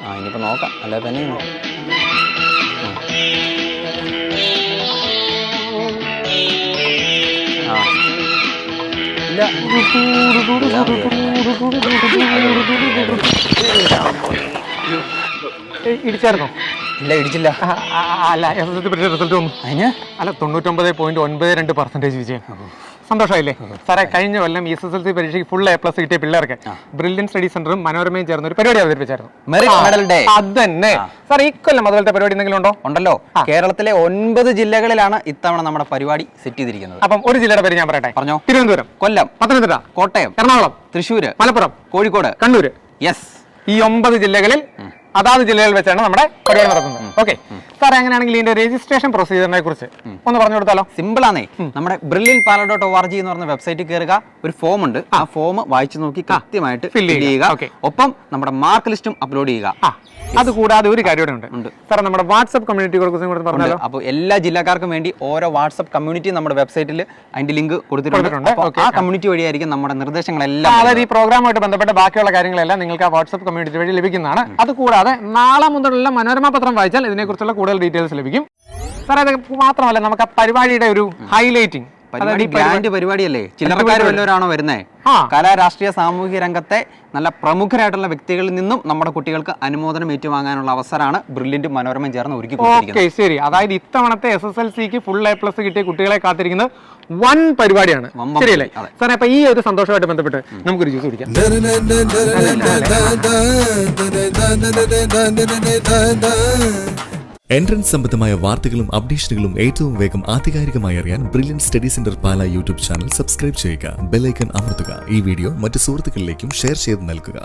ആ ഇനിയിപ്പോൾ നോക്കാം, അല്ലാതെ തന്നെ ആ ഇല്ല ഇടിച്ചായിരുന്നോ? ഇല്ല ഇടിച്ചില്ല. അല്ല റിസൾട്ട് വന്നു. അതിന് അല്ല 99.92% വിജയം. സന്തോഷമായില്ലേ സാറേ? കഴിഞ്ഞ കൊല്ലം SSLC പരീക്ഷയ്ക്ക് ഫുൾ A+ കിട്ടിയ പിള്ളേർക്ക് ബ്രില്യൻ സ്റ്റഡി സെന്ററും മനോരമയും ചേർന്ന് ഒരു പരിപാടി അവതരിപ്പിച്ചായിരുന്നു. അത് തന്നെ സാർ. ഈ കൊല്ലം അതുപോലത്തെ പരിപാടി എന്തെങ്കിലും ഉണ്ടോ? ഉണ്ടല്ലോ. കേരളത്തിലെ 9 ജില്ലകളിലാണ് ഇത്തവണ നമ്മുടെ പരിപാടി സെറ്റ് ചെയ്തിരിക്കുന്നത്. അപ്പം ഒരു ജില്ലയുടെ പേര് ഞാൻ പറയട്ടെ. പറഞ്ഞോ. തിരുവനന്തപുരം, കൊല്ലം, പത്തനംതിട്ട, കോട്ടയം, എറണാകുളം, തൃശ്ശൂര്, മലപ്പുറം, കോഴിക്കോട്, കണ്ണൂര്. യെസ്, ഈ 9 ജില്ലകളിൽ അതാത് ജില്ലകളിൽ വെച്ചാണ് നമ്മുടെ പരിപാടി നടത്തുന്നത്. ഓക്കെ സാറേ, അങ്ങനെയാണെങ്കിൽ ഇതിന്റെ രജിസ്ട്രേഷൻ പ്രൊസീജിയറിനെ കുറിച്ച് ഒന്ന് പറഞ്ഞു കൊടുത്താലോ? സിമ്പിൾ ആണേ. നമ്മുടെ brilliantpala.org എന്ന് പറഞ്ഞ വെബ്സൈറ്റിൽ കയറുക, ഒരു ഫോം ഉണ്ട്. ആ ഫോം വായിച്ചു നോക്കി കൃത്യമായിട്ട് ഫില്ല് ചെയ്യുക. ഒപ്പം നമ്മുടെ മാർക്ക് ലിസ്റ്റും അപ്ലോഡ് ചെയ്യുക. അത് കൂടാതെ ഒരു കാര്യം ഉണ്ട് സാർ, നമ്മുടെ വാട്സ്ആപ്പ് കമ്മ്യൂണിറ്റികളെ കുറിച്ച് പറഞ്ഞാലോ? അപ്പോൾ എല്ലാ ജില്ലക്കാർക്കും വേണ്ടി ഓരോ വാട്സ്ആപ്പ് കമ്മ്യൂണിറ്റി നമ്മുടെ വെബ്സൈറ്റിൽ അതിന്റെ ലിങ്ക് കൊടുത്തിട്ടുണ്ട്. ആ കമ്മ്യൂണിറ്റി വഴിയായിരിക്കും നമ്മുടെ നിർദ്ദേശങ്ങളെല്ലാം. അതായത് ഈ പ്രോഗ്രാമായിട്ട് ബന്ധപ്പെട്ട ബാക്കിയുള്ള കാര്യങ്ങളെല്ലാം നിങ്ങൾക്ക് ആ വാട്സ്ആപ്പ് കമ്മ്യൂണിറ്റി വഴി ലഭിക്കുന്നതാണ്. അത് കൂടാതെ നാളെ മുതലുള്ള മനോരമ പത്രം വായിച്ചാൽ ഇതിനെക്കുറിച്ചുള്ള കൂടുതൽ ഡീറ്റെയിൽസ് ലഭിക്കും. സാർ, അത് മാത്രമല്ല നമുക്ക് ആ പരിപാടിയുടെ ഒരു ഹൈലൈറ്റിംഗ് ഗ്രാൻഡ് പരിപാടിയല്ലേ? ചില്ലറക്കാർ വല്ലവരാണോ വരുന്നത്? കലാ, രാഷ്ട്രീയ, സാമൂഹിക രംഗത്തെ നല്ല പ്രമുഖരായിട്ടുള്ള വ്യക്തികളിൽ നിന്നും നമ്മുടെ കുട്ടികൾക്ക് അനുമോദനം ഏറ്റുവാങ്ങാനുള്ള അവസരമാണ് ബ്രില്യന്റ് മനോരമ ചേർന്ന് ഒരുക്കി കൊടുത്തിരിക്കുന്നത്. ശരി, അതായത് ഇത്തവണത്തെ SSLCക്ക് ഫുൾ A+ കിട്ടിയ കുട്ടികളെ കാത്തിരിക്കുന്നത് വൻ പരിപാടിയാണ്. ശരിയല്ലേ സാറേ? അപ്പൊ ഈ ഒരു സന്തോഷമായിട്ട് ബന്ധപ്പെട്ട് നമുക്കൊരു ജ്യൂസ് കുടിക്കാം. എൻട്രൻസ് സംബന്ധമായ വാർത്തകളും അപ്ഡേഷനുകളും ഏറ്റവും വേഗം ആധികാരികമായി അറിയാൻ ബ്രില്യന്റ് സ്റ്റഡി സെന്റർ പാല യൂട്യൂബ് ചാനൽ സബ്സ്ക്രൈബ് ചെയ്യുക. ബെൽ ഐക്കൺ അമർത്തുക. ഈ വീഡിയോ മറ്റു സുഹൃത്തുക്കളിലേക്കും ഷെയർ ചെയ്ത് നൽകുക.